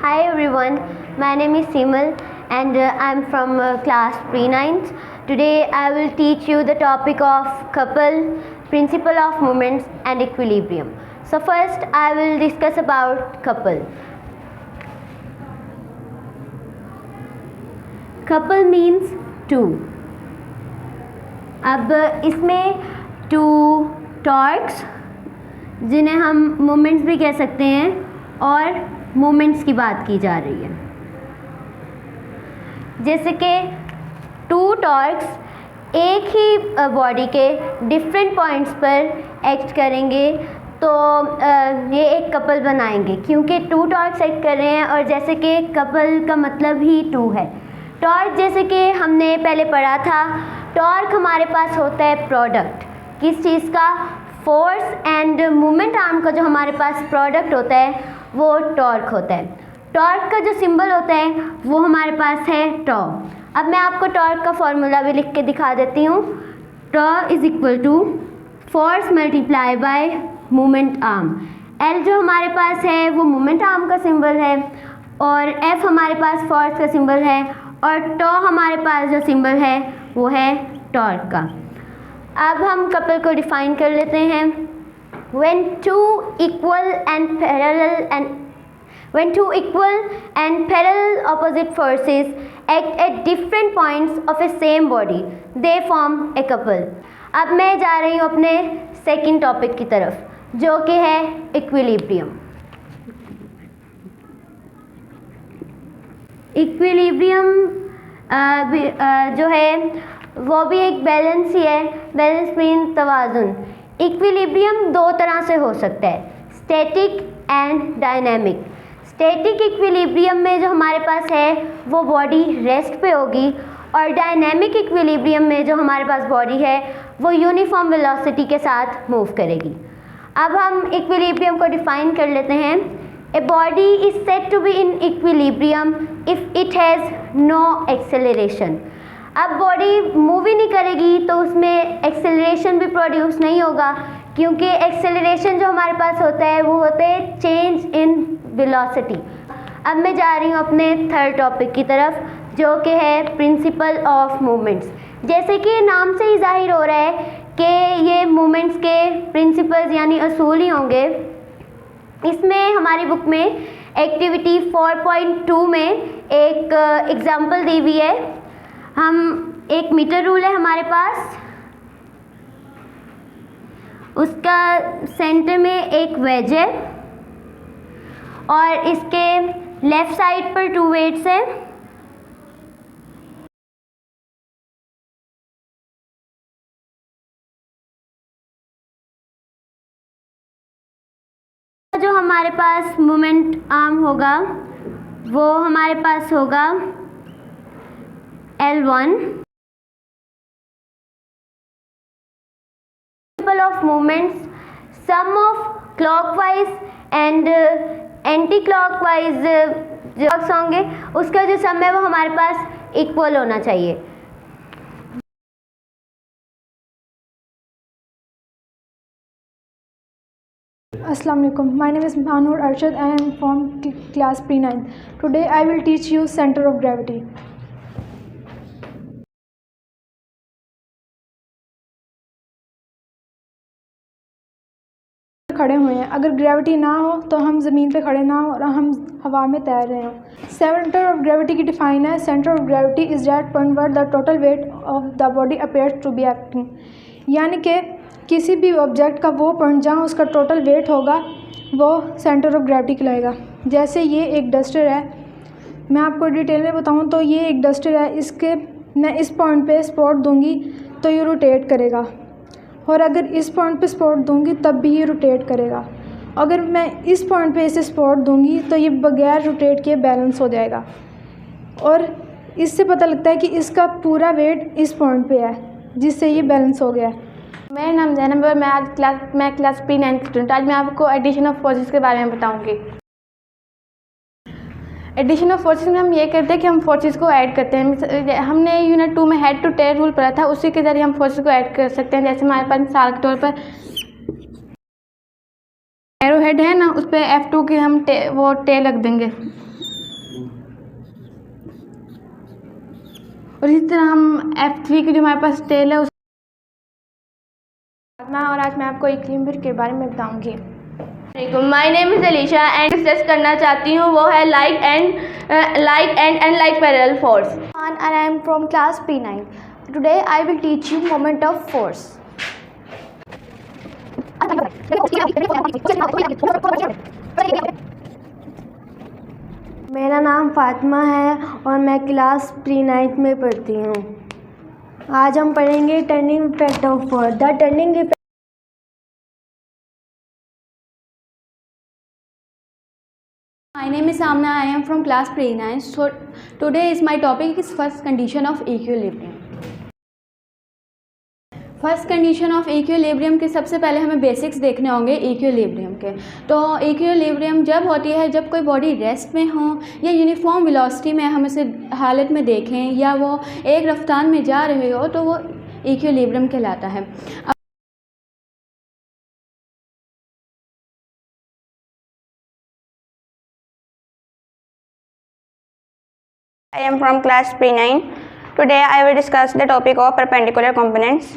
Hi everyone, my name is Simal and I'm from class pre-9th. Today I will teach you the topic of couple, principle of moments and equilibrium. So first I will discuss about couple. Couple means two. अब इसमें to torques जिन्हें हम moments भी कह सकते हैं और moments की बात की जा रही है। जैसे कि टू टॉर्क्स एक ही बॉडी के डिफरेंट पॉइंट्स पर एक्ट करेंगे तो ये एक कपल बनाएंगे, क्योंकि टू टॉर्क्स एक्ट कर रहे हैं और जैसे कि कपल का मतलब ही टू है। टॉर्क जैसे कि हमने पहले पढ़ा था, टॉर्क हमारे पास होता है प्रोडक्ट किस चीज़ का, फोर्स एंड मोमेंट आर्म का जो हमारे पास प्रोडक्ट होता है वो टॉर्क होता है। टॉर्क का जो सिंबल होता है वो हमारे पास है टॉ। अब मैं आपको टॉर्क का फॉर्मूला भी लिख के दिखा देती हूँ। टॉ is equal to force multiply by moment arm. L जो हमारे पास है वो मोमेंट आर्म का सिंबल है और एफ हमारे पास फोर्स का सिंबल है और टॉ हमारे पास जो सिंबल है वो है टॉर्क का। अब हम कपल को डिफाइन कर लेते हैं। When two equal and parallel opposite forces act at different points of a same body, they form a couple. अब मैं जा रही हूँ अपने सेकंड टॉपिक की तरफ जो कि है इक्विलिब्रियम। इक्विलिब्रियम जो है वो भी एक बैलेंस ही है, बैलेंस मीन तवाज़ुन। इक्विलिब्रियम दो तरह से हो सकता है, static and dynamic. Static equilibrium में जो हमारे पास है वो बॉडी रेस्ट पे होगी और डायनेमिक इक्विलिब्रियम में जो हमारे पास बॉडी है वो यूनिफॉर्म वेलोसिटी के साथ मूव करेगी। अब हम इक्विलिब्रियम को डिफाइन कर लेते हैं। A body is said to be in equilibrium if it has no acceleration. अब बॉडी मूव ही नहीं करेगी तो उसमें एक्सेलरेशन भी प्रोड्यूस नहीं होगा, क्योंकि एक्सेलरेशन जो हमारे पास होता है वो होता है चेंज इन वेलोसिटी। अब मैं जा रही हूँ अपने थर्ड टॉपिक की तरफ जो कि है प्रिंसिपल ऑफ मूवमेंट्स। जैसे कि नाम से ही जाहिर हो रहा है कि ये मूवमेंट्स के प्रिंसिपल्स यानी असूल ही होंगे। इसमें हमारी बुक में एक्टिविटी 4.2 में एक एग्जाम्पल दी हुई है। हम एक मीटर रूल है हमारे पास, उसका सेंटर में एक वेज है और इसके लेफ़्ट साइड पर टू वेट्स हैं। जो हमारे पास मोमेंट आर्म होगा वो हमारे पास होगा L1। Principle of movements, sum of clockwise and anti-clockwise जो होंगे उसका जो सम है वो हमारे पास इक्वल होना चाहिए। Assalamu alaikum. My name is Manur Arshad. I am from class pre-9. Today I will teach you center of gravity. खड़े हुए हैं, अगर ग्रेविटी ना हो तो हम ज़मीन पे खड़े ना हो और हम हवा में तैर रहे हो। सेंटर ऑफ ग्रेविटी की डिफाइन है, centre of gravity is that point where the total weight of the body appears to be acting. यानी कि किसी भी ऑब्जेक्ट का वो पॉइंट जहाँ उसका टोटल वेट होगा वो सेंटर ऑफ ग्रेविटी कहलाएगा। जैसे ये एक डस्टर है, मैं आपको डिटेल में बताऊँ तो ये एक डस्टर है, इसके मैं इस पॉइंट पे स्पॉट दूंगी तो ये रोटेट करेगा और अगर इस पॉइंट पे स्पॉट दूंगी तब भी ये रोटेट करेगा। अगर मैं इस पॉइंट पे इसे स्पॉट दूंगी तो ये बगैर रोटेट किए बैलेंस हो जाएगा और इससे पता लगता है कि इसका पूरा वेट इस पॉइंट पे है, जिससे ये बैलेंस हो गया है। मेरा नाम जैनब है, मैं क्लास pre-9 स्टूडेंट। आज मैं आपको एडिशन ऑफ फोर्सेस के बारे में बताऊंगी। एडिशन ऑफ फोर्सेस में हम ये करते हैं कि हम फोर्सेस को ऐड करते हैं। हमने यूनिट 2 में हेड टू टेल रूल पढ़ा था, उसी के ज़रिए हम फोर्सेस को ऐड कर सकते हैं। जैसे हमारे पास मिसाल के तौर पर एरो हेड है ना, उस पर F2 की हम वो टेल रख देंगे। और इसी तरह हम F3 की जो हमारे पास टेल है उस और आज मैं आपको इक्विलिब्रियम के बारे में बताऊंगी। My name is Alisha and discuss करना चाहती हूँ वो है like and unlike parallel force. And I am from class P9. Today I will teach you moment of force. मेरा नाम फातिमा है और मैं क्लास प्री-9 में पढ़ती हूँ। आज हम पढ़ेंगे turning effect of force. The turning effect My name is Amna. I am from class pre-9. So today is my topic is first condition of equilibrium. First condition of equilibrium के सबसे पहले हमें बेसिक्स देखने होंगे equilibrium के। तो equilibrium जब होती है जब कोई बॉडी रेस्ट में हो या यूनिफॉर्म वेलोसिटी में हम इसे हालत में देखें या वो एक रफ्तार में जा रहे हो तो वो इक्विलिब्रियम कहलाता है। I am from class P9. Today I will discuss the topic of perpendicular components.